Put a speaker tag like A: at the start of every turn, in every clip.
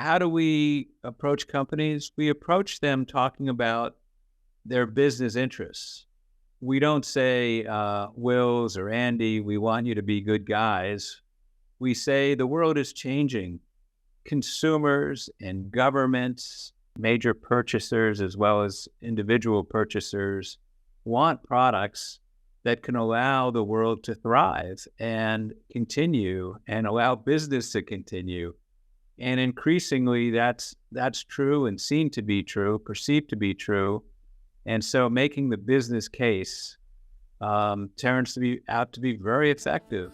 A: how do we approach companies? We approach them talking about their business interests. We don't say, Wills or Andy, we want you to be good guys. We say the world is changing. Consumers and governments, major purchasers, as well as individual purchasers, want products that can allow the world to thrive and continue and allow business to continue. And increasingly, that's true and seen to be true, perceived to be true. And so making the business case turns out to be very effective.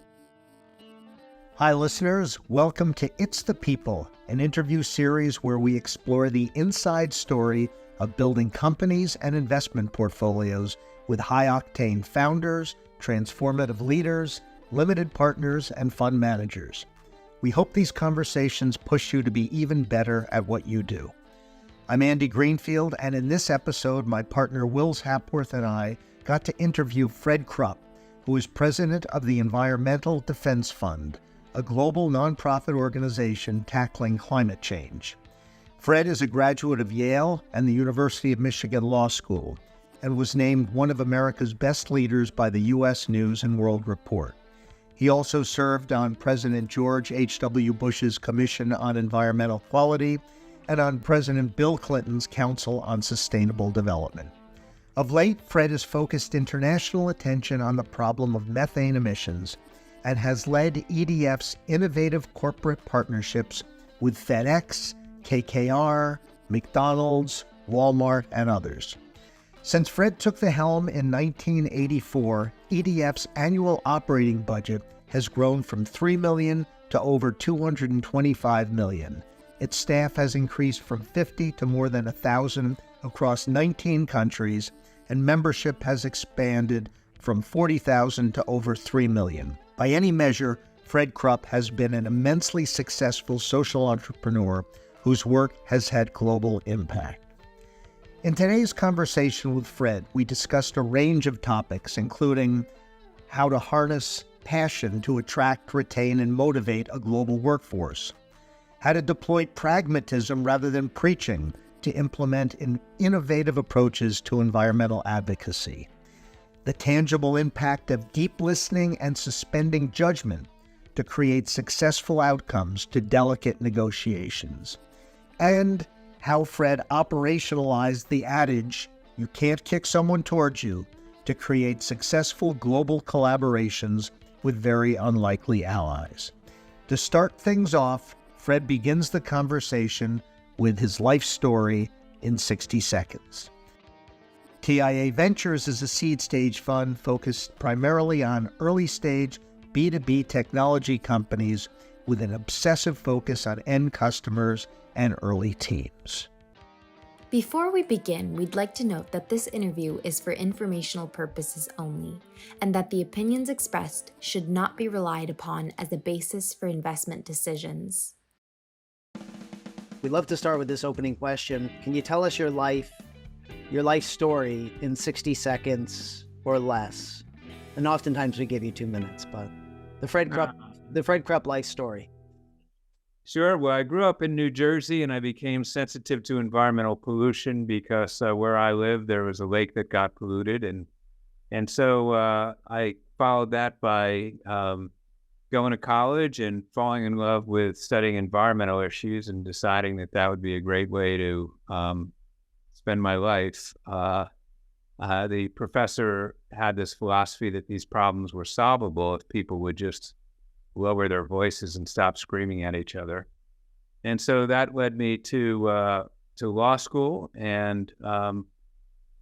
B: Hi, listeners. Welcome to It's the People, an interview series where we explore the inside story of building companies and investment portfolios with high-octane founders, transformative leaders, limited partners, and fund managers. We hope these conversations push you to be even better at what you do. I'm Andy Greenfield, and in this episode, my partner Wills Hapworth and I got to interview Fred Krupp, who is president of the Environmental Defense Fund, a global nonprofit organization tackling climate change. Fred is a graduate of Yale and the University of Michigan Law School, and was named one of America's best leaders by the U.S. News and World Report. He also served on President George H.W. Bush's Commission on Environmental Quality and on President Bill Clinton's Council on Sustainable Development. Of late, Fred has focused international attention on the problem of methane emissions and has led EDF's innovative corporate partnerships with FedEx, KKR, McDonald's, Walmart, and others. Since Fred took the helm in 1984, EDF's annual operating budget has grown from $3 million to over $225 million. Its staff has increased from 50 to more than 1,000 across 19 countries, and membership has expanded from 40,000 to over 3 million. By any measure, Fred Krupp has been an immensely successful social entrepreneur whose work has had global impact. In today's conversation with Fred, we discussed a range of topics, including how to harness passion to attract, retain, and motivate a global workforce, how to deploy pragmatism rather than preaching to implement innovative approaches to environmental advocacy, the tangible impact of deep listening and suspending judgment to create successful outcomes to delicate negotiations, and how Fred operationalized the adage, you can't kick someone towards you, to create successful global collaborations with very unlikely allies. To start things off, Fred begins the conversation with his life story in 60 seconds. TIA Ventures is a seed stage fund focused primarily on early stage B2B technology companies with an obsessive focus on end customers and early teams.
C: Before we begin, we'd like to note that this interview is for informational purposes only, and that the opinions expressed should not be relied upon as a basis for investment decisions.
D: We'd love to start with this opening question. Can you tell us your life story in 60 seconds or less? And oftentimes we give you 2 minutes, but the Fred Krupp life story.
A: Sure. Well, I grew up in New Jersey, and I became sensitive to environmental pollution because where I live, there was a lake that got polluted. And so I followed that by going to college and falling in love with studying environmental issues and deciding that that would be a great way to spend my life. The professor had this philosophy that these problems were solvable if people would just lower their voices and stop screaming at each other. And so that led me to law school, and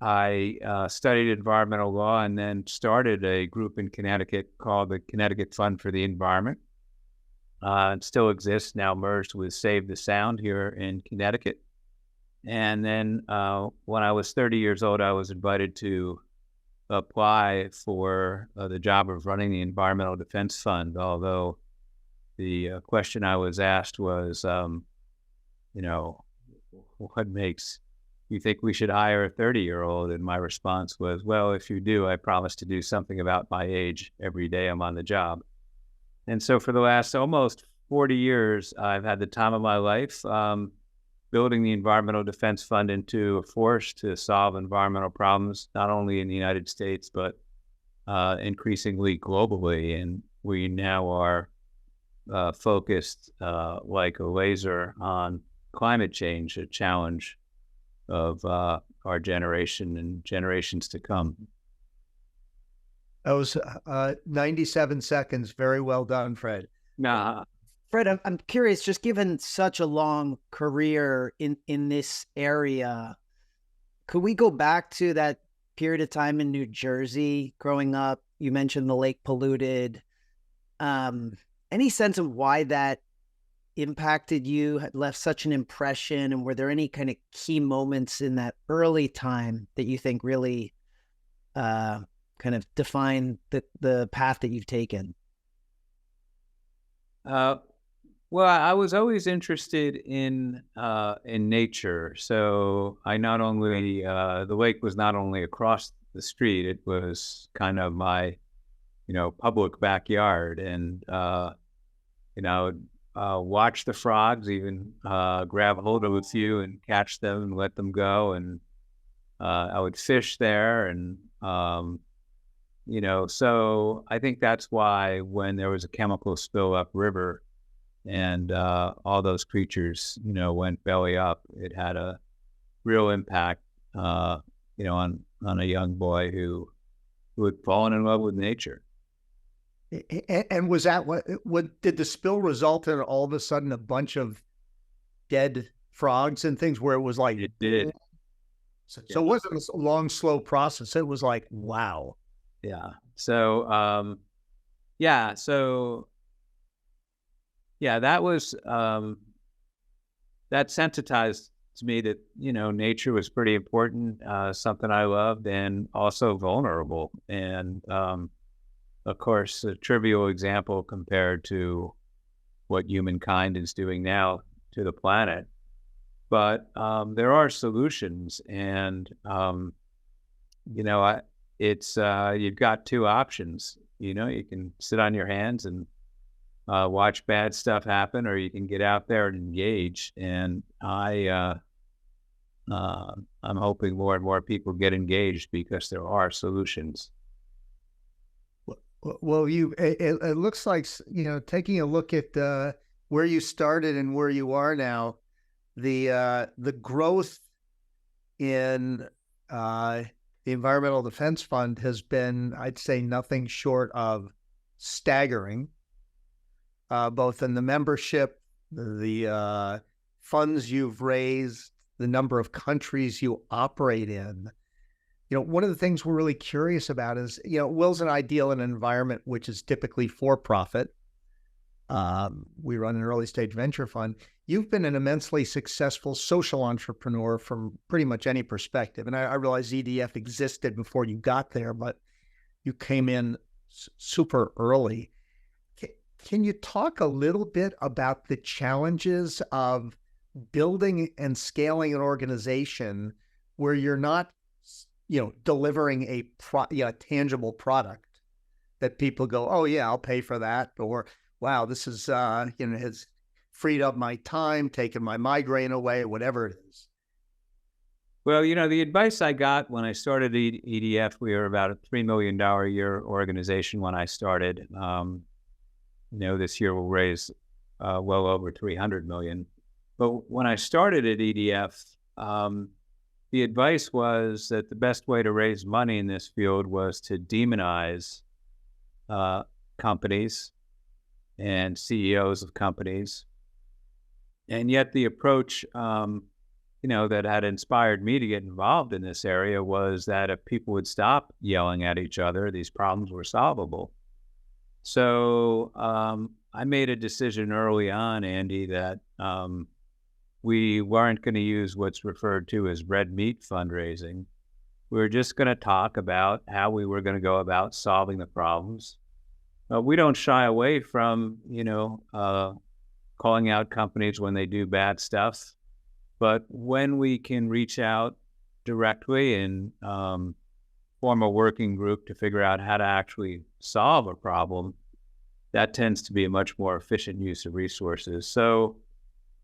A: I studied environmental law and then started a group in Connecticut called the Connecticut Fund for the Environment. It still exists, now merged with Save the Sound here in Connecticut. And then when I was 30 years old, I was invited to apply for the job of running the Environmental Defense Fund, although the question I was asked was, what makes you think we should hire a 30-year-old? And my response was, well, if you do, I promise to do something about my age every day I'm on the job. And so for the last almost 40 years, I've had the time of my life, building the Environmental Defense Fund into a force to solve environmental problems, not only in the United States, but increasingly globally. And we now are focused like a laser on climate change, a challenge of our generation and generations to come.
B: That was 97 seconds. Very well done, Fred.
A: Nah.
D: Fred, I'm curious, just given such a long career in this area, could we go back to that period of time in New Jersey growing up? You mentioned the lake polluted. Any sense of why that impacted you, had left such an impression? And were there any kind of key moments in that early time that you think really kind of define the path that you've taken?
A: Well, I was always interested in nature. So I not only the lake was not only across the street; it was kind of my, public backyard, and watch the frogs, even grab hold of a few and catch them and let them go, and I would fish there, and so I think that's why when there was a chemical spill upriver, and all those creatures, went belly up, it had a real impact, on a young boy who had fallen in love with nature.
B: And was that what did the spill result in all of a sudden a bunch of dead frogs and things where it was like,
A: It did.
B: So it wasn't a long, slow process. It was like, wow.
A: Yeah. So, that was, that sensitized me that, nature was pretty important, something I loved, and also vulnerable. And, of course, a trivial example compared to what humankind is doing now to the planet. But there are solutions, and, you've got two options. You can sit on your hands and watch bad stuff happen, or you can get out there and engage. And I'm hoping more and more people get engaged because there are solutions.
B: Well, it looks like, taking a look at where you started and where you are now, the growth in the Environmental Defense Fund has been, I'd say, nothing short of staggering, both in the membership, the funds you've raised, the number of countries you operate in. One of the things we're really curious about is, Will's and I deal in an environment which is typically for profit. We run an early stage venture fund. You've been an immensely successful social entrepreneur from pretty much any perspective. And I realize EDF existed before you got there, but you came in super early. Can you talk a little bit about the challenges of building and scaling an organization where you're not delivering a tangible product that people go, oh yeah, I'll pay for that, or wow, this is has freed up my time, taken my migraine away, whatever it is.
A: Well, the advice I got when I started EDF, we were about a $3 million a year organization when I started. This year we'll raise well over 300 million. But when I started at EDF, the advice was that the best way to raise money in this field was to demonize companies and CEOs of companies. And yet the approach, that had inspired me to get involved in this area was that if people would stop yelling at each other, these problems were solvable. So I made a decision early on, Andy, that we weren't going to use what's referred to as red meat fundraising. We were just going to talk about how we were going to go about solving the problems. We don't shy away from, calling out companies when they do bad stuff. But when we can reach out directly and form a working group to figure out how to actually solve a problem, that tends to be a much more efficient use of resources. So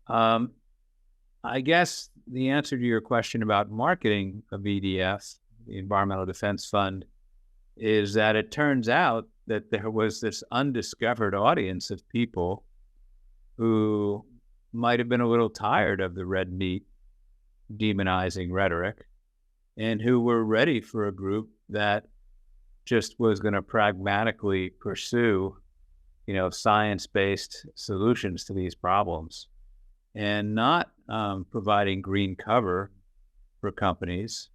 A: I guess the answer to your question about marketing of EDF, the Environmental Defense Fund, is that it turns out that there was this undiscovered audience of people who might have been a little tired of the red meat demonizing rhetoric and who were ready for a group that just was going to pragmatically pursue, science-based solutions to these problems and not providing green cover for companies,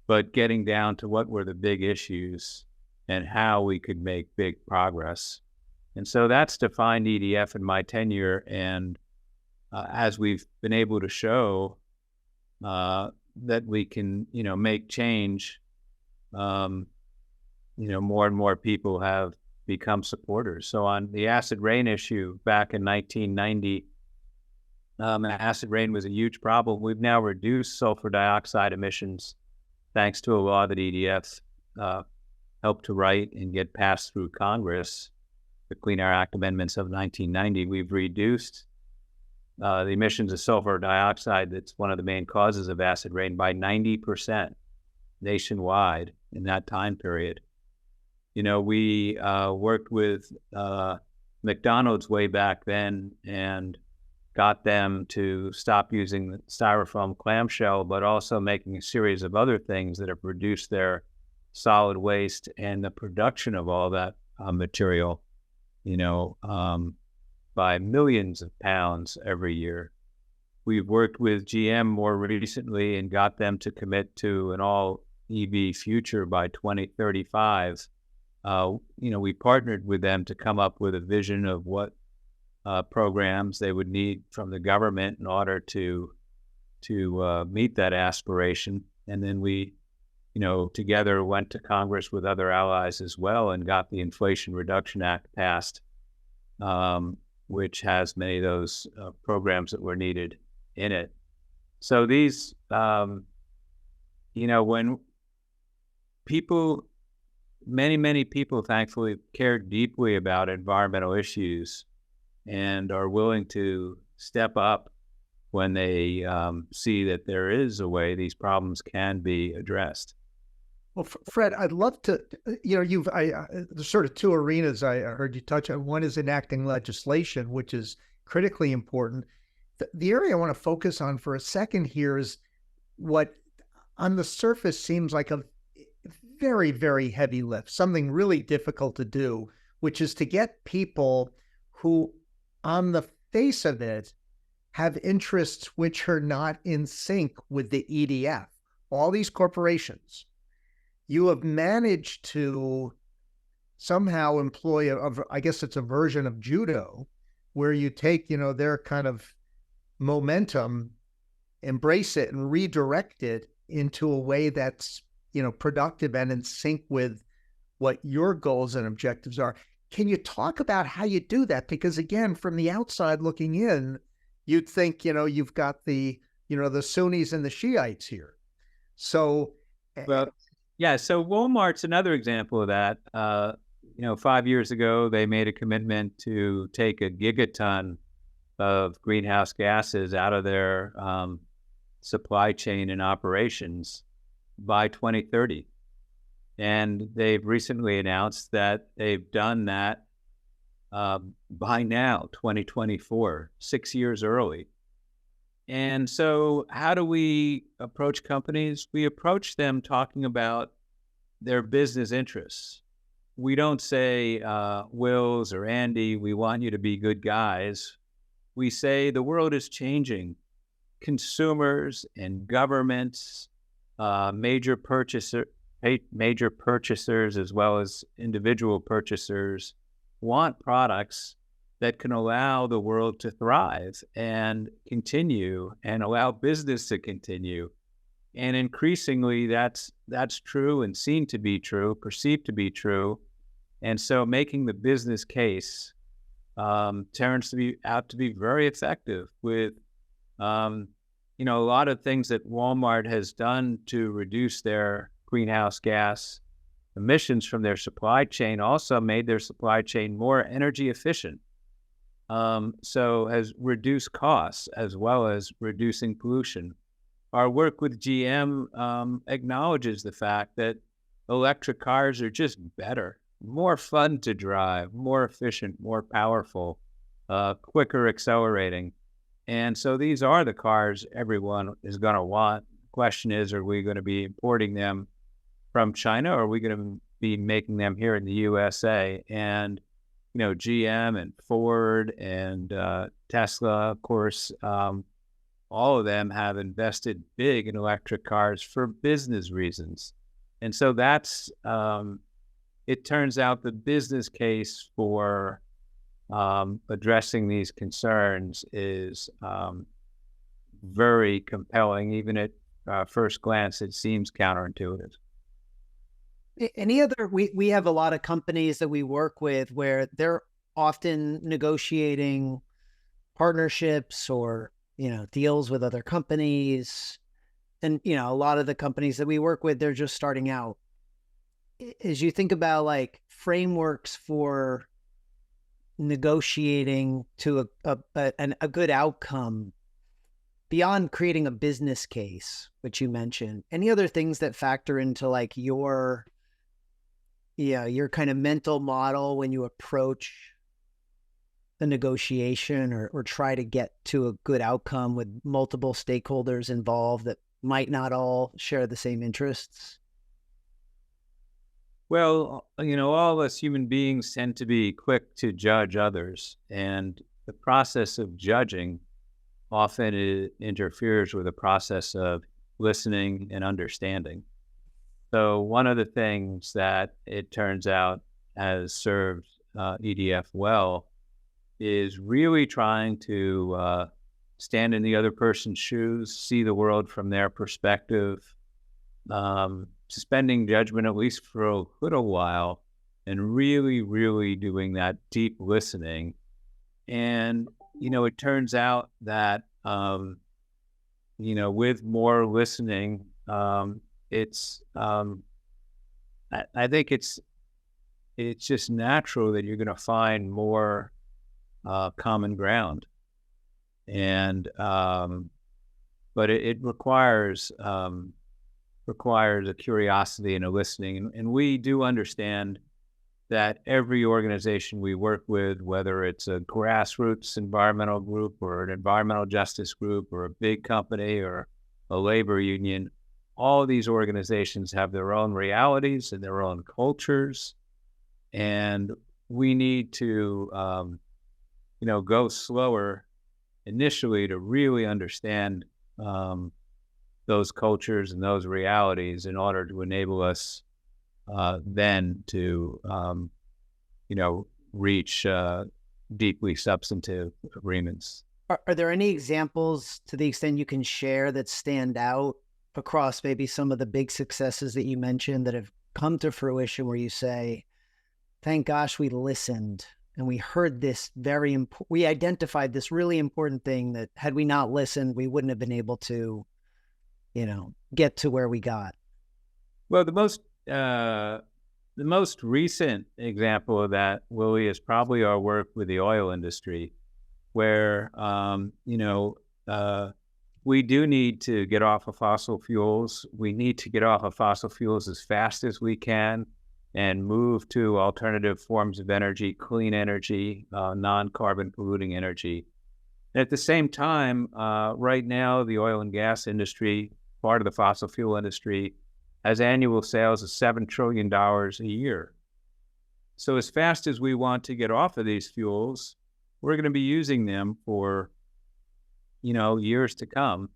A: but getting down to what were the big issues and how we could make big progress. And so that's defined EDF in my tenure. And as we've been able to show that we can, make change, more and more people have become supporters. So on the acid rain issue back in 1990, acid rain was a huge problem. We've now reduced sulfur dioxide emissions thanks to a law that EDF helped to write and get passed through Congress, the Clean Air Act amendments of 1990. We've reduced the emissions of sulfur dioxide, that's one of the main causes of acid rain, by 90% nationwide in that time period. We worked with McDonald's way back then and got them to stop using the styrofoam clamshell, but also making a series of other things that have reduced their solid waste and the production of all that material, by millions of pounds every year. We've worked with GM more recently and got them to commit to an all EV future by 2035. We partnered with them to come up with a vision of what programs they would need from the government in order to meet that aspiration. And then we, together went to Congress with other allies as well and got the Inflation Reduction Act passed, which has many of those programs that were needed in it. So these, when people, many people thankfully care deeply about environmental issues and are willing to step up when they see that there is a way these problems can be addressed.
B: Well, Fred, I'd love to, there's sort of two arenas I heard you touch on. One is enacting legislation, which is critically important. The area I want to focus on for a second here is what on the surface seems like a very, very heavy lift, something really difficult to do, which is to get people who on the face of it have interests which are not in sync with the EDF. All these corporations, you have managed to somehow employ I guess it's a version of judo, where you take, their kind of momentum, embrace it and redirect it into a way that's, productive and in sync with what your goals and objectives are. Can you talk about how you do that? Because again, from the outside looking in, you'd think, you've got the Sunnis and the Shiites here. So,
A: well, yeah. So Walmart's another example of that. 5 years ago, they made a commitment to take a gigaton of greenhouse gases out of their supply chain and operations by 2030. And they've recently announced that they've done that by now, 2024, 6 years early. And so how do we approach companies? We approach them talking about their business interests. We don't say, Wills or Andy, we want you to be good guys. We say the world is changing. Consumers and governments, major purchasers as well as individual purchasers want products that can allow the world to thrive and continue and allow business to continue. And increasingly that's true and seen to be true, perceived to be true. And so making the business case turns out to be very effective with a lot of things that Walmart has done to reduce their greenhouse gas emissions from their supply chain also made their supply chain more energy efficient. So has reduced costs as well as reducing pollution. Our work with GM acknowledges the fact that electric cars are just better, more fun to drive, more efficient, more powerful, quicker accelerating. And so these are the cars everyone is going to want. The question is, are we going to be importing them from China, or are we going to be making them here in the USA? And, GM and Ford and Tesla, of course, all of them have invested big in electric cars for business reasons. And so that's, it turns out the business case for addressing these concerns is very compelling. Even at first glance, it seems counterintuitive.
D: Any other, we have a lot of companies that we work with where they're often negotiating partnerships or, deals with other companies. And, a lot of the companies that we work with, they're just starting out. As you think about like frameworks for negotiating to a good outcome beyond creating a business case, which you mentioned, any other things that factor into like your kind of mental model when you approach the negotiation or try to get to a good outcome with multiple stakeholders involved that might not all share the same interests?
A: Well, all of us human beings tend to be quick to judge others, and the process of judging often interferes with the process of listening and understanding. So one of the things that it turns out has served EDF well is really trying to stand in the other person's shoes, see the world from their perspective, suspending judgment at least for a little while, and really, really doing that deep listening. And, it turns out that, with more listening, it's, I think it's just natural that you're going to find more common ground. And, but it requires a curiosity and a listening. And we do understand that every organization we work with, whether it's a grassroots environmental group or an environmental justice group or a big company or a labor union, all of these organizations have their own realities and their own cultures. And we need to, go slower initially to really understand those cultures and those realities in order to enable us then to, reach deeply substantive agreements.
D: Are there any examples, to the extent you can share, that stand out across maybe some of the big successes that you mentioned that have come to fruition where you say, thank gosh we listened and we heard this we identified this really important thing that had we not listened, we wouldn't have been able to, get to where we got?
A: Well, the most recent example of that, Willie, is probably our work with the oil industry, where, we do need to get off of fossil fuels. We need to get off of fossil fuels as fast as we can and move to alternative forms of energy, clean energy, non-carbon polluting energy. At the same time, right now, the oil and gas industry, part of the fossil fuel industry, has annual sales of $7 trillion a year. So as fast as we want to get off of these fuels, we're going to be using them for, years to come,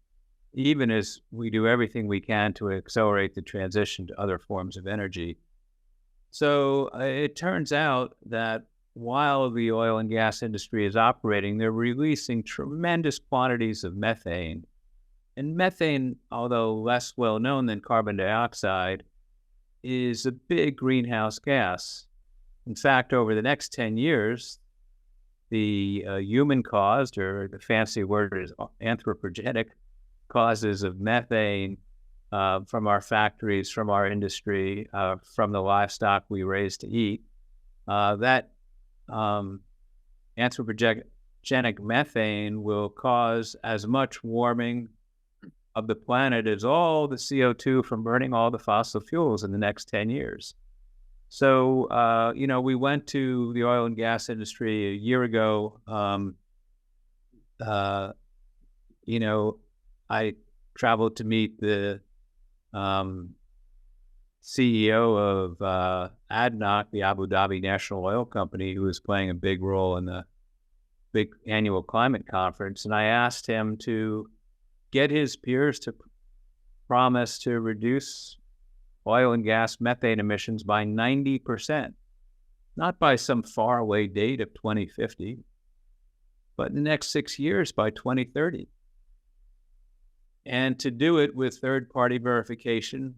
A: even as we do everything we can to accelerate the transition to other forms of energy. So it turns out that while the oil and gas industry is operating, they're releasing tremendous quantities of methane. And methane, although less well known than carbon dioxide, is a big greenhouse gas. In fact, over the next 10 years, the human-caused, or the fancy word is anthropogenic, causes of methane from our factories, from our industry, from the livestock we raise to eat, that anthropogenic methane will cause as much warming of the planet as all the CO2 from burning all the fossil fuels in the next 10 years. So, we went to the oil and gas industry a year ago. I traveled to meet the CEO of ADNOC, the Abu Dhabi National Oil Company, who is playing a big role in the big annual climate conference. And I asked him to get his peers to promise to reduce oil and gas methane emissions by 90%, not by some faraway date of 2050, but in the next 6 years by 2030. And to do it with third-party verification.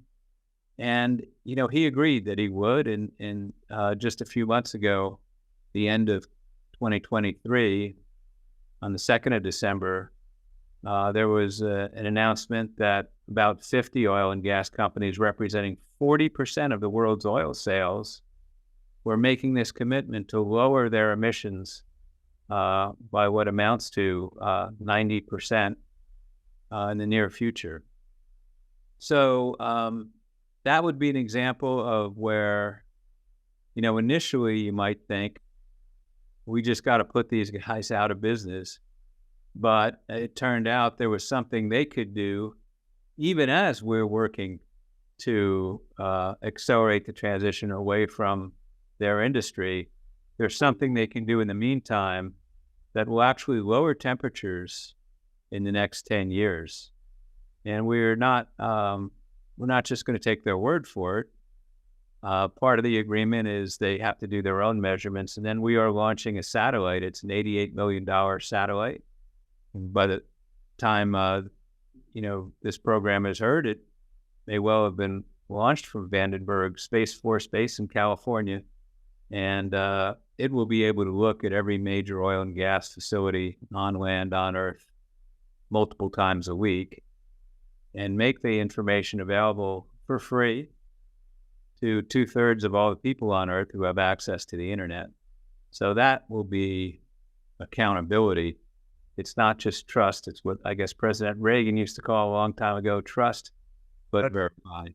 A: And, he agreed that he would. And just a few months ago, the end of 2023, on the 2nd of December, there was an announcement that about 50 oil and gas companies representing 40% of the world's oil sales were making this commitment to lower their emissions by what amounts to 90% in the near future. So that would be an example of where, initially you might think, we just got to put these guys out of business. But it turned out there was something they could do, even as we're working to accelerate the transition away from their industry. There's something they can do in the meantime that will actually lower temperatures in the next 10 years. And we're not just going to take their word for it. Part of the agreement is they have to do their own measurements. And then we are launching a satellite. It's an $88 million satellite. By the time, this program is heard, it may well have been launched from Vandenberg Space Force Base in California. And it will be able to look at every major oil and gas facility on land, on Earth, multiple times a week, and make the information available for free to 2/3 of all the people on Earth who have access to the internet. So that will be accountability. It's not just trust. It's what I guess President Reagan used to call a long time ago, trust, but verify.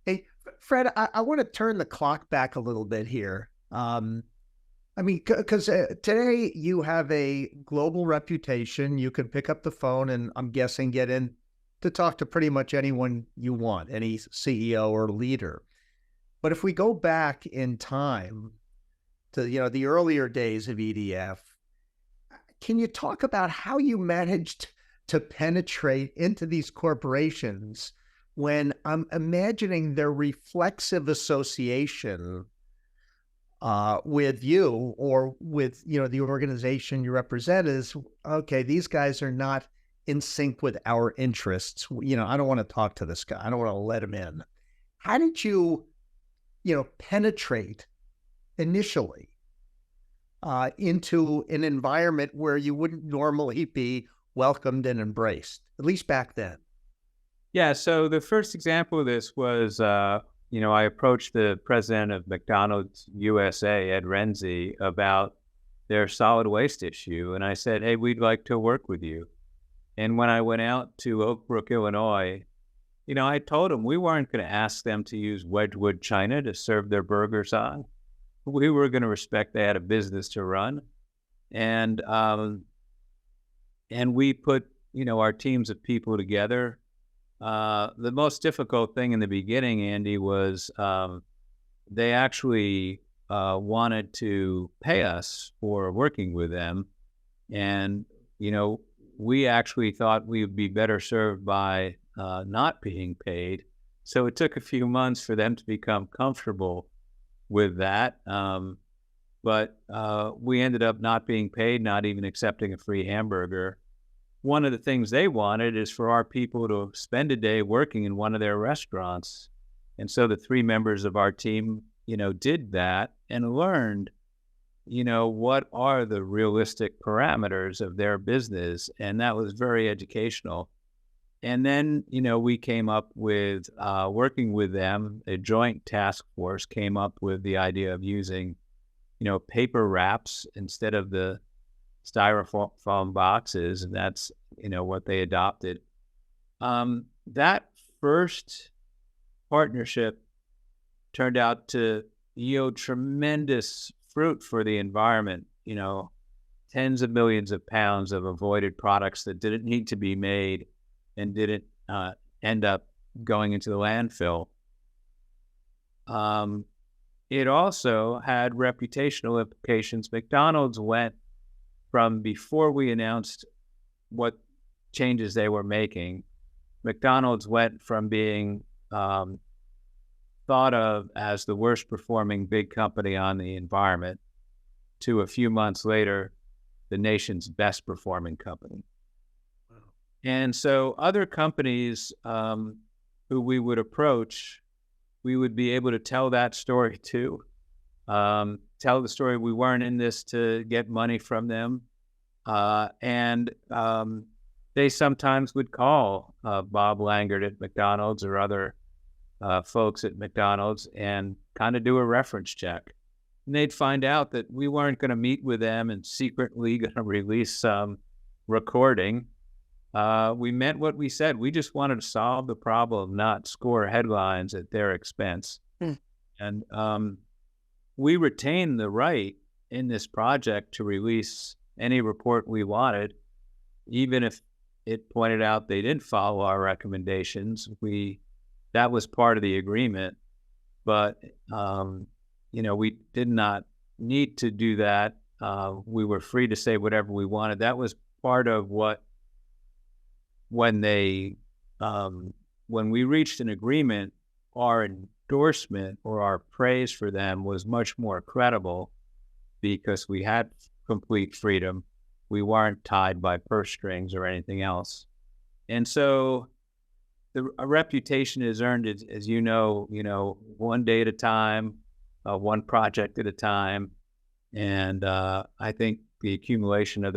B: Hey, Fred, I want to turn the clock back a little bit here. Because today you have a global reputation. You can pick up the phone and I'm guessing get in to talk to pretty much anyone you want, any CEO or leader. But if we go back in time to, the earlier days of EDF, can you talk about how you managed to penetrate into these corporations when I'm imagining their reflexive association with you or with, the organization you represent is, okay, these guys are not in sync with our interests. I don't want to talk to this guy. I don't want to let him in. How did you, penetrate initially into an environment where you wouldn't normally be welcomed and embraced, at least back then?
A: Yeah, so the first example of this was, I approached the president of McDonald's USA, Ed Renzi, about their solid waste issue. And I said, hey, we'd like to work with you. And when I went out to Oak Brook, Illinois, I told them we weren't going to ask them to use Wedgwood china to serve their burgers on. We were going to respect they had a business to run. And we put, our teams of people together. The most difficult thing in the beginning, Andy, was they actually wanted to pay us for working with them. And, we actually thought we would be better served by not being paid. So it took a few months for them to become comfortable with that. But we ended up not being paid, not even accepting a free hamburger. One of the things they wanted is for our people to spend a day working in one of their restaurants. And so the 3 members of our team, did that and learned, what are the realistic parameters of their business. And that was very educational. And then, we came up with, working with them, a joint task force came up with the idea of using, paper wraps instead of the styrofoam boxes. And that's, what they adopted. That first partnership turned out to yield tremendous fruit for the environment, tens of millions of pounds of avoided products that didn't need to be made and didn't end up going into the landfill. It also had reputational implications. McDonald's went from, before we announced what changes they were making, McDonald's went from being thought of as the worst performing big company on the environment to, a few months later, the nation's best performing company. Wow. And so other companies who we would approach, we would be able to tell that story too. Tell the story we weren't in this to get money from them. And they sometimes would call Bob Langert at McDonald's or other folks at McDonald's and kind of do a reference check. And they'd find out that we weren't going to meet with them and secretly going to release some recording. We meant what we said. We just wanted to solve the problem, not score headlines at their expense. And we retained the right in this project to release any report we wanted, even if it pointed out they didn't follow our recommendations. That was part of the agreement, but we did not need to do that. We were free to say whatever we wanted. That was part of what, when we reached an agreement, our endorsement or our praise for them was much more credible because we had complete freedom. We weren't tied by purse strings or anything else. And so a reputation is earned, as you know, one day at a time, one project at a time. And I think the accumulation of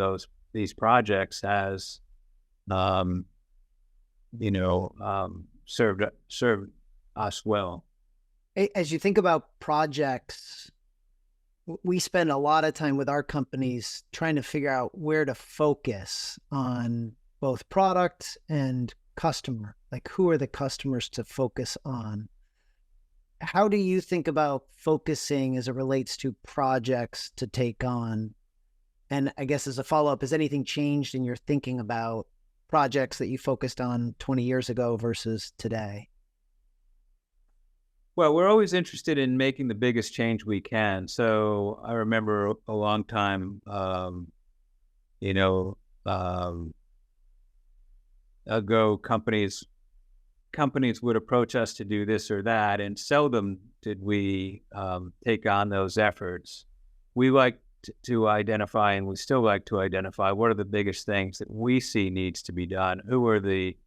A: these projects has, served us well.
D: As you think about projects, we spend a lot of time with our companies trying to figure out where to focus on both product and customer. Like, who are the customers to focus on? How do you think about focusing as it relates to projects to take on? And I guess as a follow-up, has anything changed in your thinking about projects that you focused on 20 years ago versus today?
A: Well, we're always interested in making the biggest change we can. So I remember a long time, ago, companies would approach us to do this or that, and seldom did we take on those efforts. We like to identify, and we still like to identify, what are the biggest things that we see needs to be done? Who are the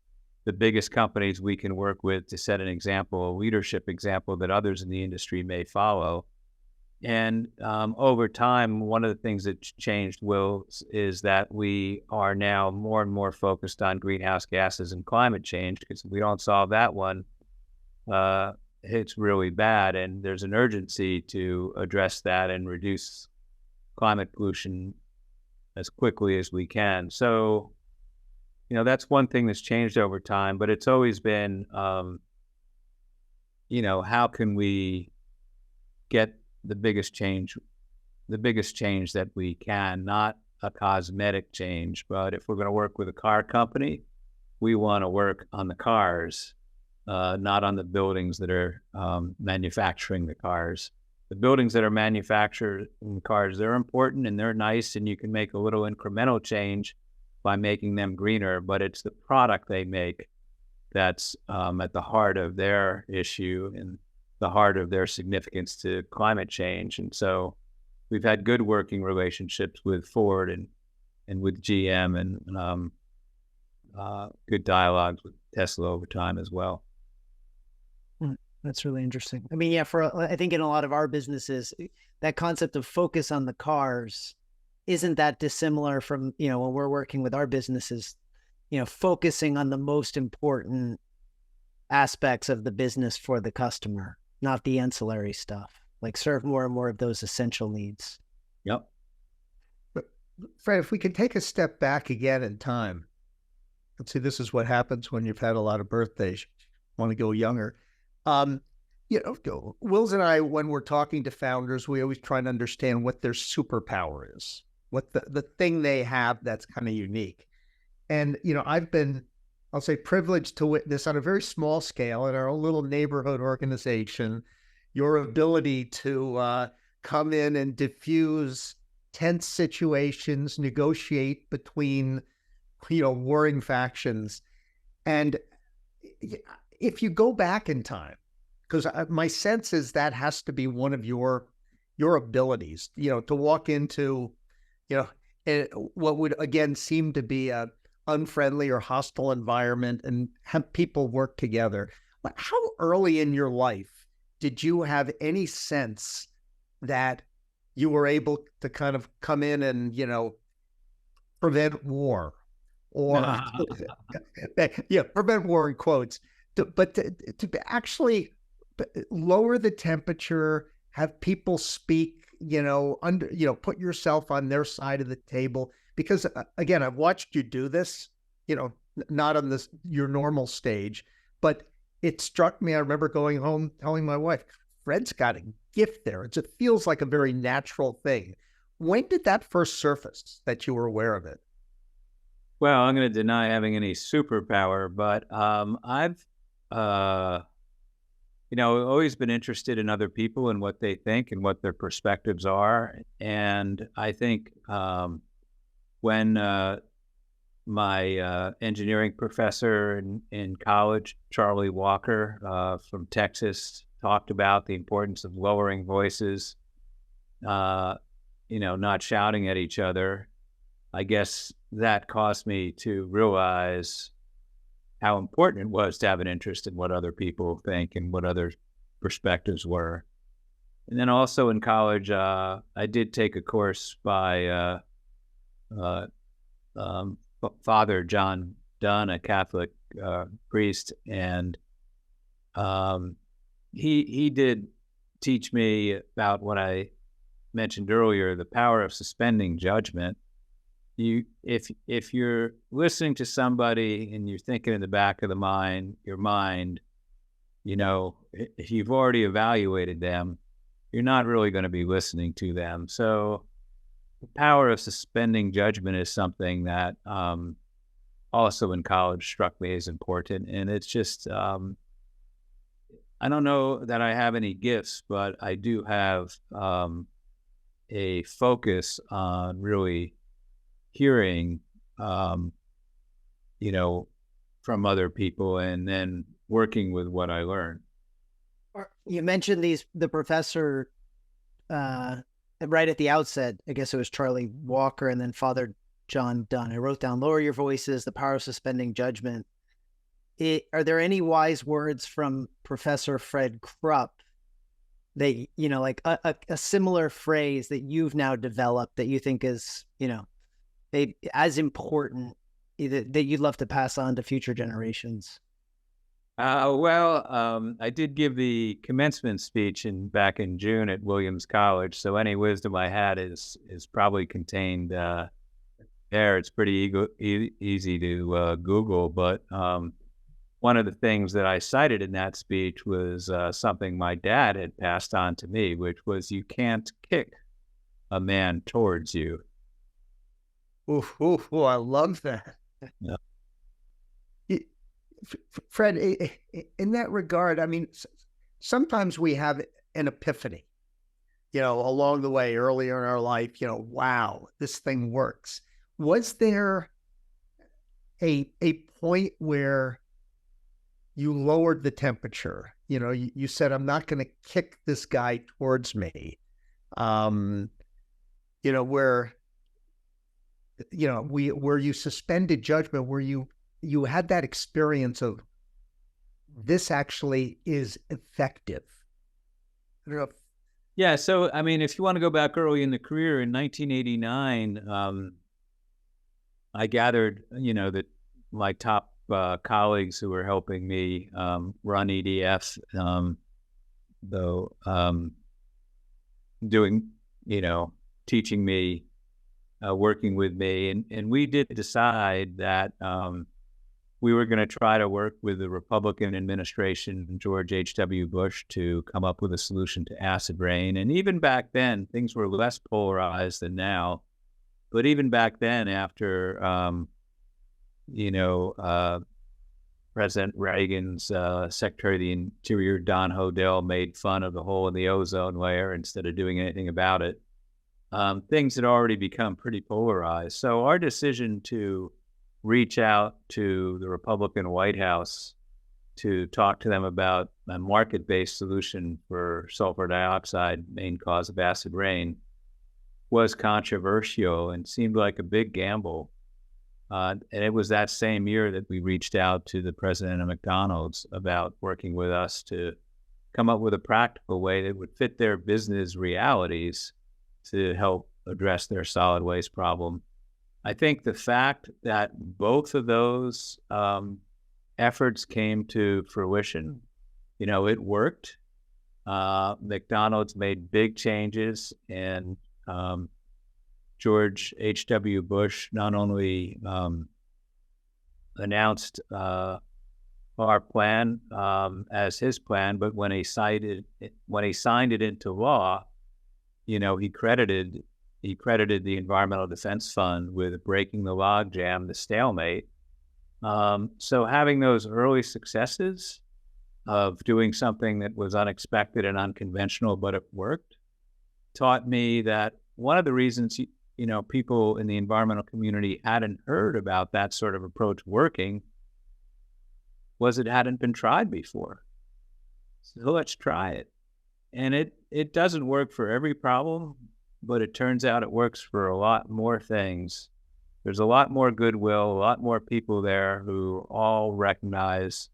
A: biggest companies we can work with to set an example, a leadership example that others in the industry may follow? And over time, one of the things that's changed, Will, is that we are now more and more focused on greenhouse gases and climate change, because if we don't solve that one, it's really bad. And there's an urgency to address that and reduce climate pollution as quickly as we can. So, that's one thing that's changed over time, but it's always been, how can we get the biggest change that we can, not a cosmetic change. But if we're going to work with a car company, we want to work on the cars, not on the buildings that are manufacturing the cars. The buildings that are manufacturing cars, they're important and they're nice, and you can make a little incremental change by making them greener, but it's the product they make that's at the heart of their issue and the heart of their significance to climate change. And so we've had good working relationships with Ford and with GM, and good dialogues with Tesla over time as well.
D: That's really interesting. I mean, I think in a lot of our businesses, that concept of focus on the cars isn't that dissimilar from, when we're working with our businesses. focusing on the most important aspects of the business for the customer, not the ancillary stuff, like serve more and more of those essential needs.
A: Yep.
B: But Fred, if we could take a step back again in time, let's see, this is what happens when you've had a lot of birthdays. Want to go younger. Wills and I, when we're talking to founders, we always try to understand what their superpower is, what the thing they have that's kind of unique. And, I've been, I'll say, privileged to witness on a very small scale in our own little neighborhood organization, your ability to come in and diffuse tense situations, negotiate between, warring factions. And if you go back in time, because my sense is that has to be one of your abilities, to walk into, what would again seem to be a unfriendly or hostile environment and have people work together. How early in your life did you have any sense that you were able to kind of come in and, prevent war or prevent war in quotes, but to actually lower the temperature, have people speak, put yourself on their side of the table? Because again, I've watched you do this, not on your normal stage, but it struck me. I remember going home telling my wife, Fred's got a gift there. It feels like a very natural thing. When did that first surface that you were aware of it?
A: Well, I'm going to deny having any superpower, but I've always been interested in other people and what they think and what their perspectives are. And I think when my engineering professor in college, Charlie Walker from Texas, talked about the importance of lowering voices, not shouting at each other, I guess that caused me to realize how important it was to have an interest in what other people think and what other perspectives were. And then also in college, I did take a course by Father John Dunn, a Catholic priest, and he did teach me about what I mentioned earlier, the power of suspending judgment. If you're listening to somebody and you're thinking in the back of your mind, if you've already evaluated them, you're not really going to be listening to them. So the power of suspending judgment is something that also in college struck me as important. And it's just, I don't know that I have any gifts, but I do have a focus on really hearing, from other people and then working with what I learned.
D: You mentioned the professor right at the outset. I guess it was Charlie Walker and then Father John Dunn. I wrote down, lower your voices, the power of suspending judgment. Are there any wise words from Professor Fred Krupp that, like a similar phrase that you've now developed that you think is, as important that you'd love to pass on to future generations?
A: I did give the commencement speech back in June at Williams College, so any wisdom I had is probably contained there. It's pretty easy to Google, but one of the things that I cited in that speech was something my dad had passed on to me, which was you can't kick a man towards you.
B: Oof, I love that.
A: Yeah.
B: Fred, in that regard, I mean, sometimes we have an epiphany, along the way, earlier in our life, wow, this thing works. Was there a point where you lowered the temperature? You said, I'm not going to kick this guy towards me. Where you suspended judgment, where you had that experience of this actually is effective. I don't know.
A: Yeah. So, I mean, if you want to go back early in the career, in 1989, I gathered, the my top colleagues who were helping me run EDF, though doing, teaching me, working with me, and we did decide that we were going to try to work with the Republican administration, George H.W. Bush, to come up with a solution to acid rain. And even back then, things were less polarized than now. But even back then, after, President Reagan's Secretary of the Interior, Don Hodel, made fun of the hole in the ozone layer instead of doing anything about it, things had already become pretty polarized. So our decision to reach out to the Republican White House to talk to them about a market-based solution for sulfur dioxide, main cause of acid rain, was controversial and seemed like a big gamble. And it was that same year that we reached out to the president of McDonald's about working with us to come up with a practical way that would fit their business realities to help address their solid waste problem. I think the fact that both of those efforts came to fruition, it worked. McDonald's made big changes, and George H.W. Bush not only announced our plan as his plan, but when he signed it into law, he credited the Environmental Defense Fund with breaking the logjam, the stalemate. So having those early successes of doing something that was unexpected and unconventional, but it worked, taught me that one of the reasons, people in the environmental community hadn't heard about that sort of approach working was it hadn't been tried before. So let's try it. And it doesn't work for every problem, but it turns out it works for a lot more things. There's a lot more goodwill, a lot more people there who all recognize,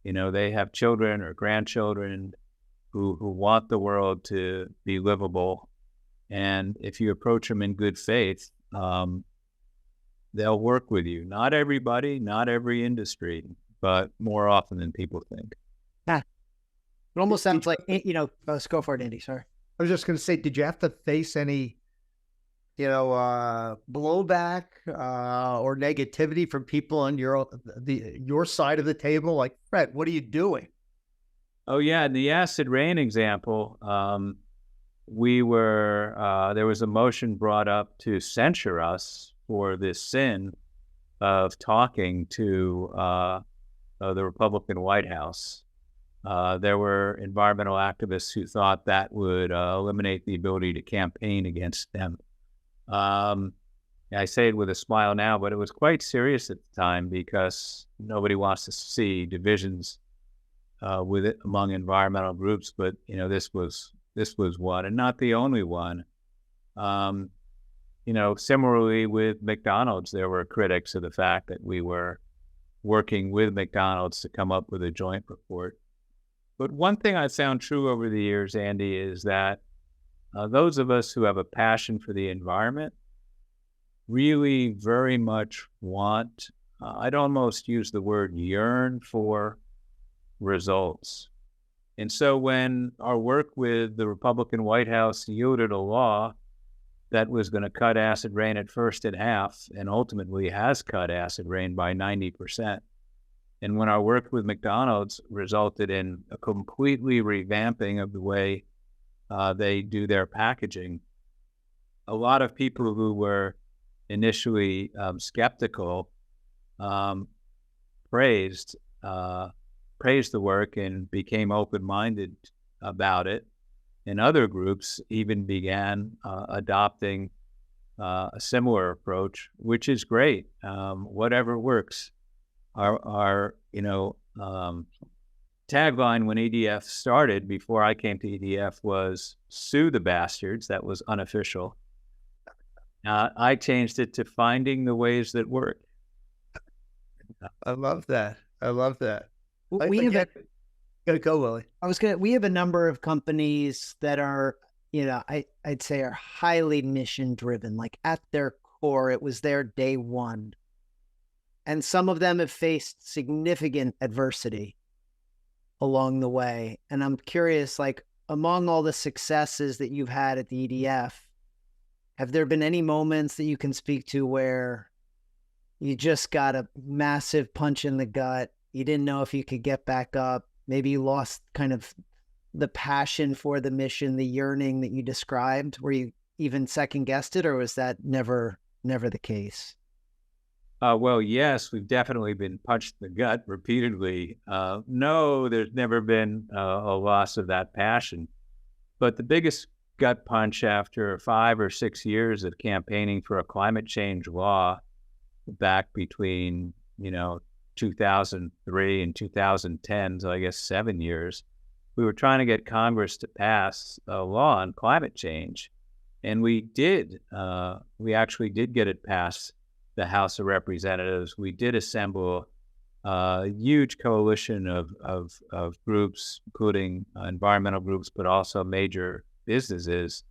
A: they have children or grandchildren who want the world to be livable. And if you approach them in good faith, they'll work with you. Not everybody, not every industry, but more often than people think.
D: It almost sounds like, let's go for it, Andy. Sorry.
B: I was just going to say, did you have to face any, blowback or negativity from people on your side of the table? Like, Fred, what are you doing?
A: Oh yeah, in the acid rain example, there was a motion brought up to censure us for this sin of talking to the Republican White House. There were environmental activists who thought that would eliminate the ability to campaign against them. I say it with a smile now, but it was quite serious at the time because nobody wants to see divisions among environmental groups. But this was one, and not the only one. Similarly with McDonald's, there were critics of the fact that we were working with McDonald's to come up with a joint report. But one thing I found true over the years, Andy, is that those of us who have a passion for the environment really very much want, I'd almost use the word yearn for results. And so when our work with the Republican White House yielded a law that was going to cut acid rain at first in half and ultimately has cut acid rain by 90%, and when our work with McDonald's resulted in a completely revamping of the way they do their packaging, a lot of people who were initially skeptical praised the work and became open-minded about it. And other groups even began adopting a similar approach, which is great. Whatever works. Our tagline when EDF started, before I came to EDF, was "Sue the bastards." That was unofficial. I changed it to "Finding the ways that work."
B: I love that.
D: We have
B: Go, Willie.
D: we have a number of companies that are, I'd say are highly mission driven. Like at their core, it was their day one. And some of them have faced significant adversity along the way. And I'm curious, like, among all the successes that you've had at the EDF, have there been any moments that you can speak to where you just got a massive punch in the gut? You didn't know if you could get back up. Maybe you lost kind of the passion for the mission, the yearning that you described. Were you even second guessed it, or was that never the case?
A: Well, yes, we've definitely been punched in the gut repeatedly. No, there's never been a loss of that passion. But the biggest gut punch after 5 or 6 years of campaigning for a climate change law back between, 2003 and 2010, so I guess 7 years, we were trying to get Congress to pass a law on climate change. And we did. We actually did get it passed the House of Representatives. We did assemble a huge coalition of groups, including environmental groups, but also major businesses,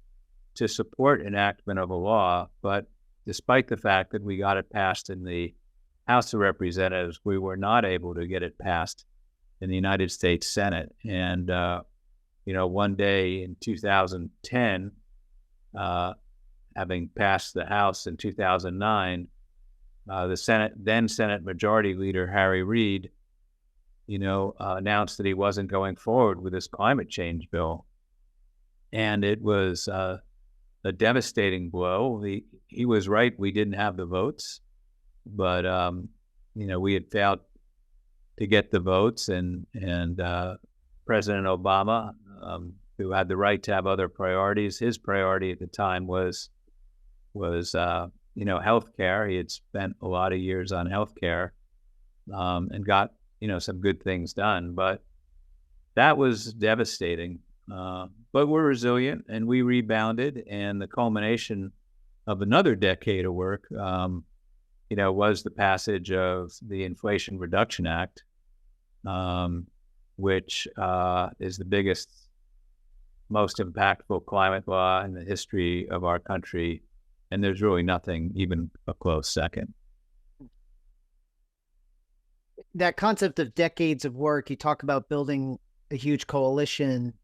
A: to support enactment of a law. But despite the fact that we got it passed in the House of Representatives, we were not able to get it passed in the United States Senate. And, one day in 2010, having passed the House in 2009, the then Senate Majority Leader Harry Reid, announced that he wasn't going forward with this climate change bill, and it was a devastating blow. He was right; we didn't have the votes, but we had failed to get the votes, and President Obama, who had the right to have other priorities, his priority at the time was healthcare. He had spent a lot of years on healthcare, and got, some good things done, but that was devastating. But we're resilient and we rebounded, and the culmination of another decade of work, was the passage of the Inflation Reduction Act, which is the biggest, most impactful climate law in the history of our country. And there's really nothing even a close second.
D: That concept of decades of work, you talk about building a huge coalition.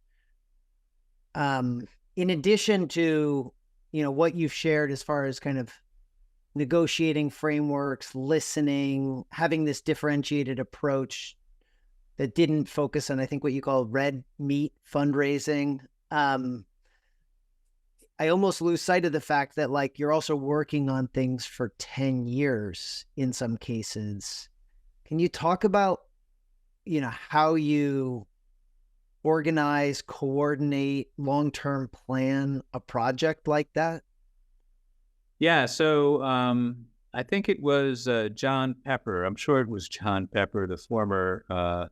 D: In addition to, what you've shared as far as kind of negotiating frameworks, listening, having this differentiated approach that didn't focus on, I think, what you call red meat fundraising. I almost lose sight of the fact that, like, you're also working on things for 10 years in some cases. Can you talk about, how you organize, coordinate, long-term plan a project like that?
A: Yeah. So I think it was John Pepper. I'm sure it was John Pepper, the former,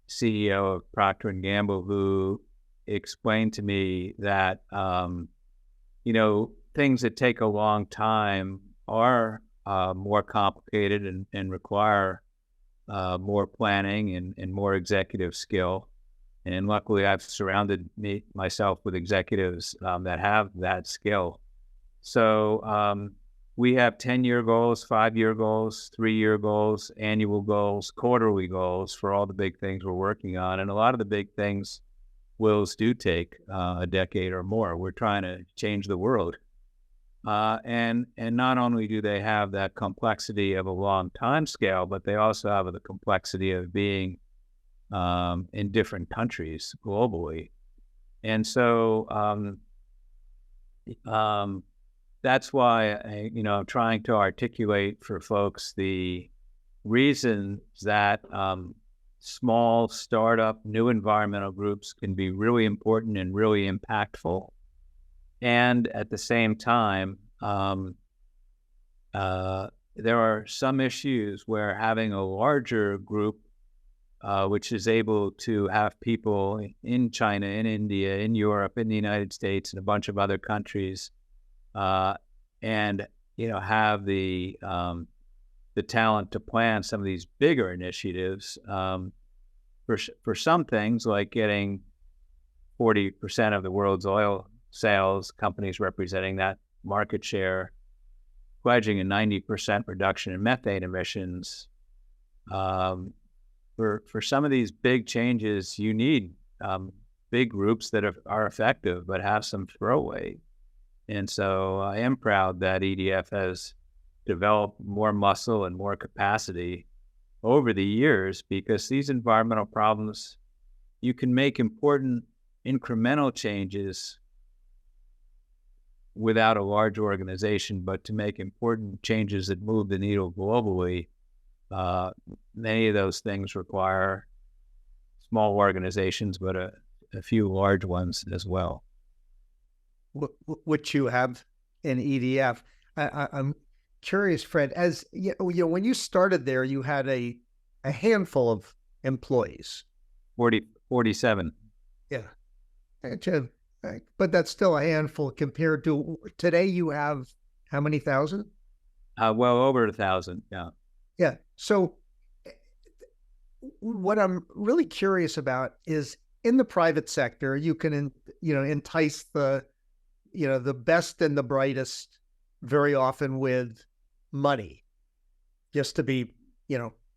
A: CEO of Procter & Gamble, who explained to me that, things that take a long time are more complicated and require more planning and more executive skill. And luckily, I've surrounded myself with executives that have that skill. So we have 10-year goals, 5-year goals, 3-year goals, annual goals, quarterly goals for all the big things we're working on. And a lot of the big things do take a decade or more. We're trying to change the world. And not only do they have that complexity of a long time scale, but they also have the complexity of being in different countries globally. And so that's why I'm trying to articulate for folks the reasons that small startup, new environmental groups can be really important and really impactful. And at the same time, there are some issues where having a larger group, which is able to have people in China, in India, in Europe, in the United States, and a bunch of other countries, and have the talent to plan some of these bigger initiatives. For some things, like getting 40% of the world's oil sales, companies representing that market share, pledging a 90% reduction in methane emissions. For some of these big changes, you need big groups that are effective but have some throw weight. And so I am proud that EDF has developed more muscle and more capacity over the years, because these environmental problems, you can make important incremental changes without a large organization, but to make important changes that move the needle globally, many of those things require small organizations, but a few large ones as well.
B: Which you have in EDF. I'm curious, Fred, as you know, when you started there, you had a handful of employees.
A: 47.
B: Yeah. But that's still a handful compared to today. You have how many thousand?
A: Well, over 1,000. Yeah.
B: Yeah. So what I'm really curious about is, in the private sector, you can, entice the best and the brightest very often with money, just to be,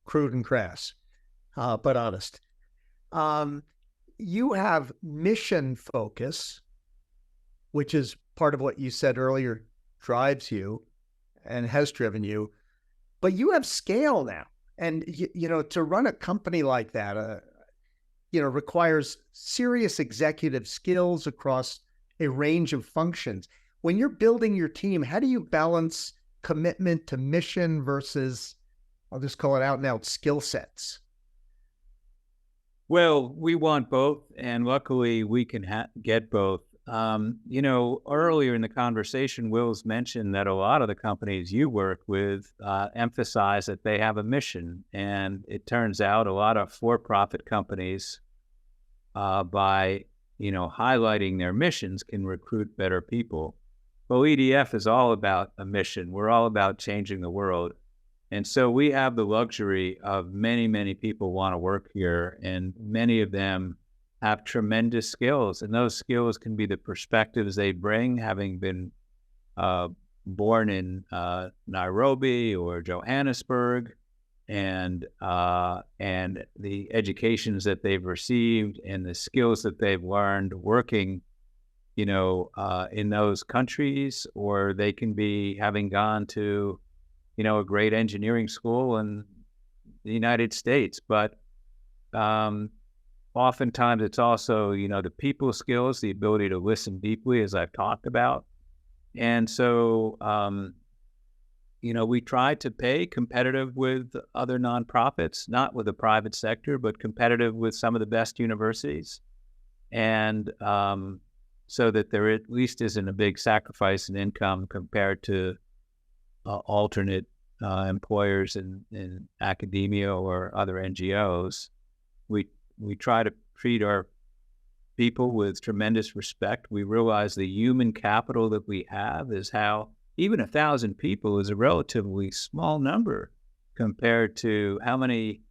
B: crude and crass, but honest. You have mission focus, which is part of what you said earlier drives you and has driven you, but you have scale now. And, to run a company like that, requires serious executive skills across a range of functions. When you're building your team, how do you balance commitment to mission versus, I'll just call it out and out, skill sets?
A: Well, we want both, and luckily we can get both. Earlier in the conversation, Will's mentioned that a lot of the companies you work with emphasize that they have a mission, and it turns out a lot of for-profit companies, by highlighting their missions, can recruit better people. Well, EDF is all about a mission. We're all about changing the world. And so we have the luxury of many, many people want to work here, and many of them have tremendous skills. And those skills can be the perspectives they bring, having been born in Nairobi or Johannesburg, and the educations that they've received and the skills that they've learned working, in those countries, or they can be having gone to, a great engineering school in the United States. But oftentimes it's also, the people skills, the ability to listen deeply, as I've talked about. And so, we try to pay competitive with other nonprofits, not with the private sector, but competitive with some of the best universities. And so that there at least isn't a big sacrifice in income compared to alternate employers in academia or other NGOs. We try to treat our people with tremendous respect. We realize the human capital that we have is how even 1,000 people is a relatively small number compared to how many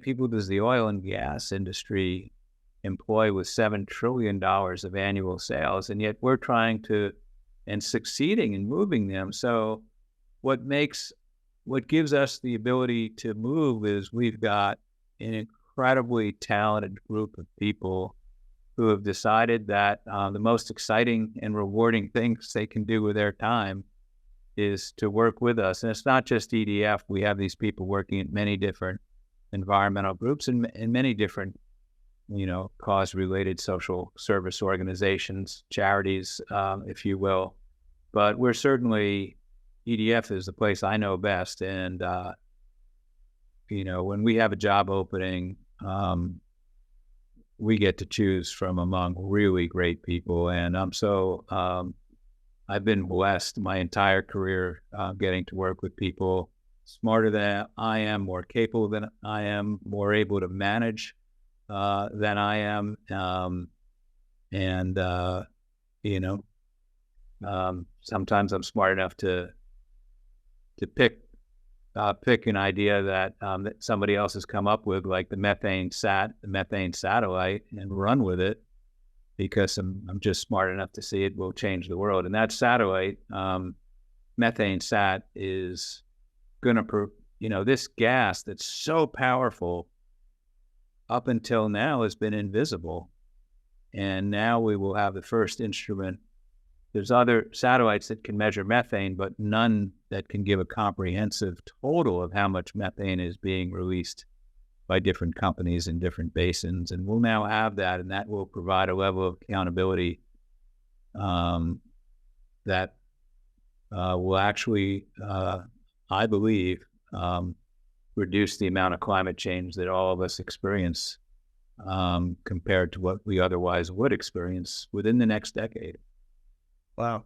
A: people does the oil and gas industry employ with $7 trillion of annual sales, and yet we're trying to and succeeding in moving them. So what gives us the ability to move is we've got an incredibly talented group of people who have decided that the most exciting and rewarding things they can do with their time is to work with us. And it's not just EDF. We have these people working at many different environmental groups and many different, cause-related social service organizations, charities, if you will. But we're certainly, EDF is the place I know best. And, when we have a job opening, we get to choose from among really great people. And I've been blessed my entire career getting to work with people smarter than I am, more capable than I am, more able to manage than I am. Sometimes I'm smart enough to pick an idea that somebody else has come up with, like the methane satellite, and run with it, because I'm just smart enough to see it will change the world. And that satellite methane sat is going to, this gas that's so powerful up until now has been invisible. And now we will have the first instrument. There's other satellites that can measure methane, but none that can give a comprehensive total of how much methane is being released by different companies in different basins. And we'll now have that, and that will provide a level of accountability that will actually, I believe, reduce the amount of climate change that all of us experience compared to what we otherwise would experience within the next decade.
B: Wow.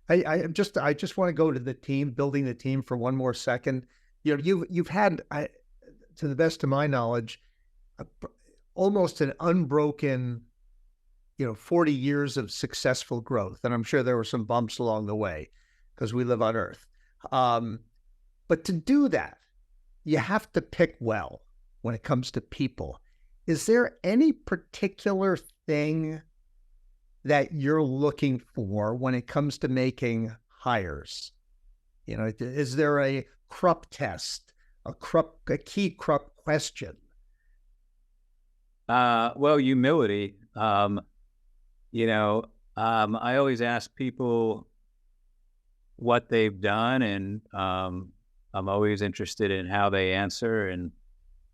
B: I just want to go to the team, building the team for one more second. You've had, to the best of my knowledge, almost an unbroken, 40 years of successful growth. And I'm sure there were some bumps along the way because we live on Earth. But to do that, you have to pick well when it comes to people. Is there any particular thing that you're looking for when it comes to making hires? Is there a Krupp test, a key Krupp question?
A: Well, humility. I always ask people what they've done, and I'm always interested in how they answer. And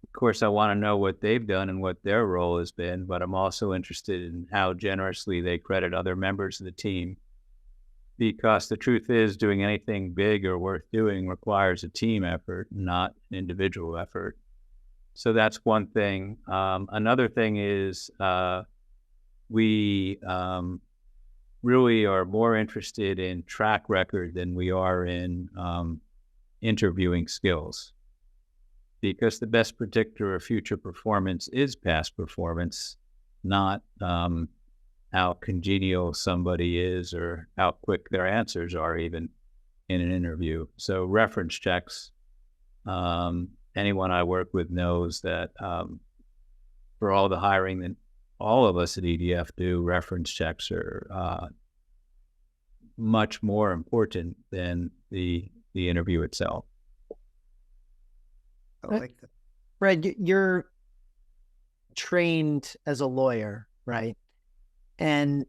A: of course, I want to know what they've done and what their role has been, but I'm also interested in how generously they credit other members of the team. Because the truth is, doing anything big or worth doing requires a team effort, not an individual effort. So that's one thing. Another thing is we really are more interested in track record than we are in interviewing skills. Because the best predictor of future performance is past performance, not how congenial somebody is or how quick their answers are even in an interview. So reference checks, anyone I work with knows that for all the hiring that all of us at EDF do, reference checks are much more important than the interview itself.
B: I like that.
D: Fred, you're trained as a lawyer, right? And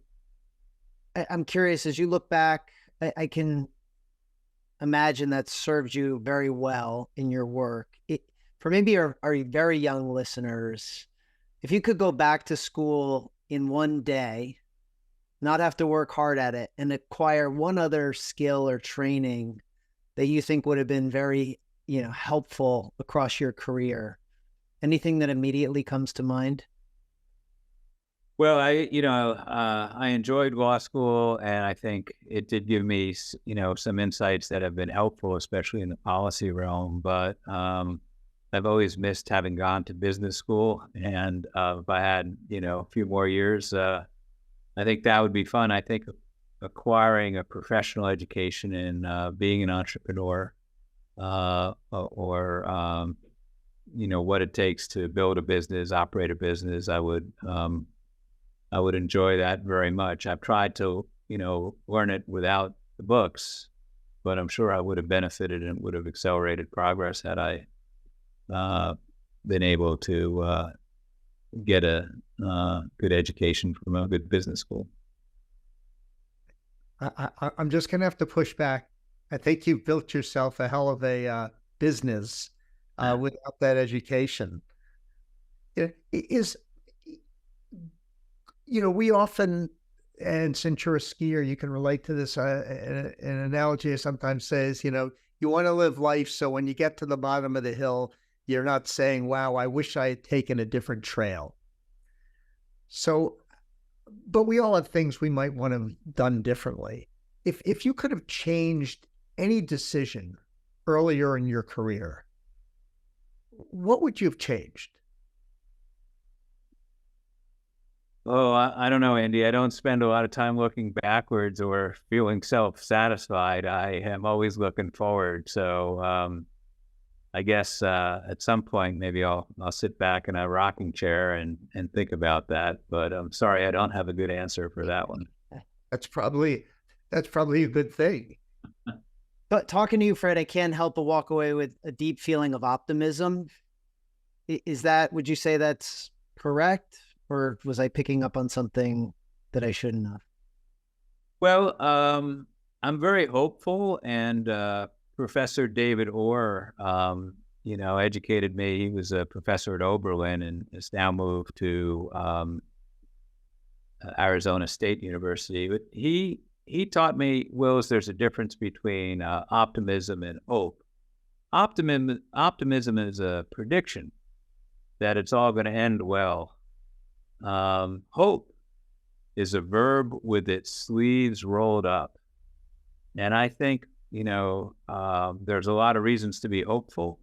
D: I'm curious, as you look back, I can imagine that served you very well in your work. For maybe our very young listeners, if you could go back to school in one day, not have to work hard at it, and acquire one other skill or training that you think would have been very helpful across your career, anything that immediately comes to mind?
A: Well, I enjoyed law school, and I think it did give me, some insights that have been helpful, especially in the policy realm. But I've always missed having gone to business school, and if I had, a few more years, I think that would be fun. I think acquiring a professional education in being an entrepreneur, or what it takes to build a business, operate a business, I would enjoy that very much. I've tried to, learn it without the books, but I'm sure I would have benefited and would have accelerated progress had I been able to get a good education from a good business school.
B: I'm just going to have to push back. I think you've built yourself a hell of a business without that education. We often, and since you're a skier, you can relate to this. An analogy I sometimes says, you want to live life so when you get to the bottom of the hill, you're not saying, wow, I wish I had taken a different trail. So, but we all have things we might want to have done differently. If you could have changed any decision earlier in your career, what would you have changed?
A: Oh, I don't know, Andy. I don't spend a lot of time looking backwards or feeling self-satisfied. I am always looking forward. So I guess at some point maybe I'll sit back in a rocking chair and think about that. But I'm sorry, I don't have a good answer for that one.
B: That's probably a good thing.
D: But talking to you, Fred, I can't help but walk away with a deep feeling of optimism. Would you say that's correct? Or was I picking up on something that I shouldn't have?
A: Well, I'm very hopeful, and Professor David Orr, educated me. He was a professor at Oberlin and has now moved to Arizona State University. But he taught me, Wills, there's a difference between optimism and hope. Optimism is a prediction that it's all going to end well. Hope is a verb with its sleeves rolled up. And I think, there's a lot of reasons to be hopeful,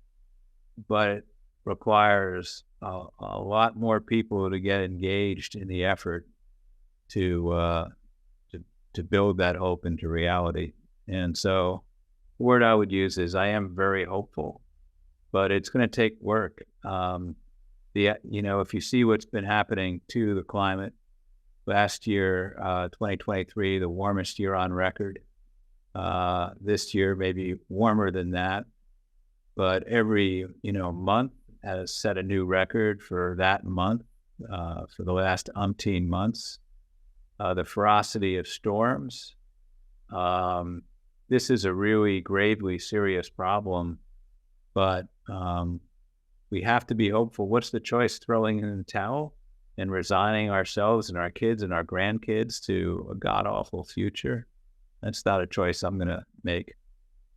A: but it requires a lot more people to get engaged in the effort to build that hope into reality. And so the word I would use is I am very hopeful, but it's going to take work. If you see what's been happening to the climate, last year, 2023, the warmest year on record. This year, maybe warmer than that, but every, month has set a new record for that month, for the last umpteen months. The ferocity of storms. This is a really gravely serious problem, but we have to be hopeful. What's the choice? Throwing in the towel and resigning ourselves and our kids and our grandkids to a god-awful future? That's not a choice I'm going to make.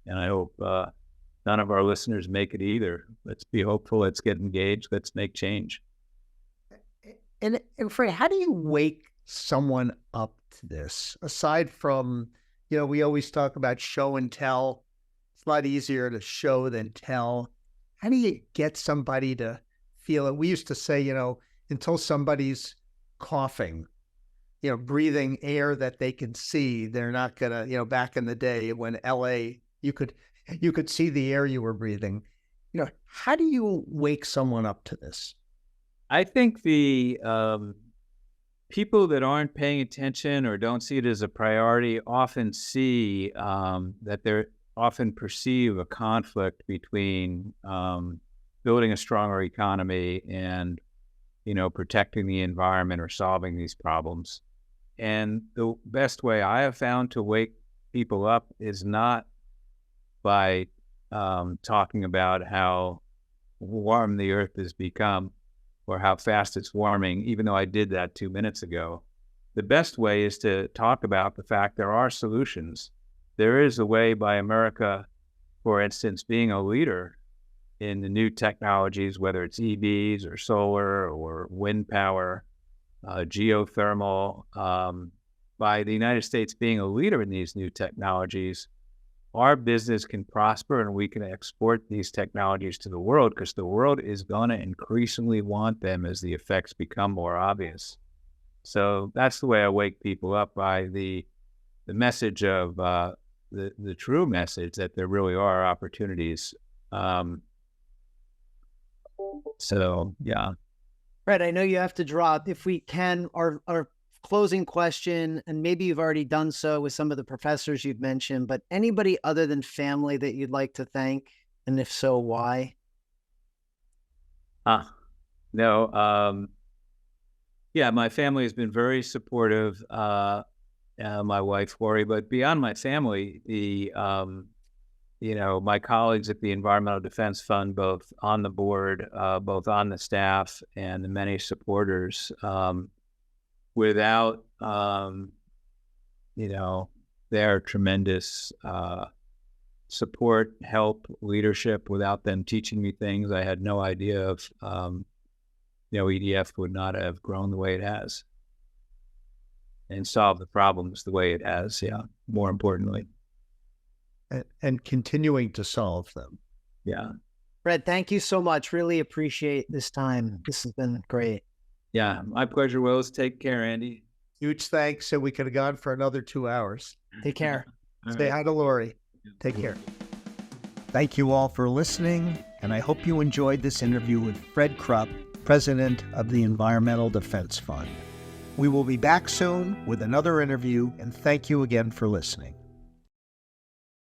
A: And I hope none of our listeners make it either. Let's be hopeful. Let's get engaged. Let's make change.
B: And Fred, how do you wake someone up to this? Aside from, we always talk about show and tell. It's a lot easier to show than tell. How do you get somebody to feel it? We used to say, until somebody's coughing, breathing air that they can see, they're not gonna, back in the day when LA, you could see the air you were breathing. How do you wake someone up to this?
A: I think the people that aren't paying attention or don't see it as a priority often see that they're often perceive a conflict between building a stronger economy and, protecting the environment or solving these problems. And the best way I have found to wake people up is not by talking about how warm the earth has become or how fast it's warming, even though I did that 2 minutes ago. The best way is to talk about the fact there are solutions. There is a way by America, for instance, being a leader in the new technologies, whether it's EVs or solar or wind power, geothermal. By the United States being a leader in these new technologies, our business can prosper and we can export these technologies to the world because the world is going to increasingly want them as the effects become more obvious. So that's the way I wake people up, by the message of the true message that there really are opportunities. So, yeah.
D: Fred, I know you have to drop. If we can, our closing question, and maybe you've already done so with some of the professors you've mentioned, but anybody other than family that you'd like to thank? And if so, why?
A: No. Yeah, my family has been very supportive. My wife, Lori, but beyond my family, my colleagues at the Environmental Defense Fund, both on the board, both on the staff, and the many supporters, without, their tremendous support, help, leadership, without them teaching me things I had no idea of, EDF would not have grown the way it has and solved the problems the way it has, more importantly.
B: And continuing to solve them.
A: Yeah.
D: Fred, thank you so much. Really appreciate this time. This has been great.
A: Yeah, my pleasure, Wills. Take care, Andy.
B: Huge thanks. So we could have gone for another 2 hours.
D: Take care.
B: Say hi to Lori. Take care. Thank you all for listening, and I hope you enjoyed this interview with Fred Krupp, President of the Environmental Defense Fund. We will be back soon with another interview, and thank you again for listening.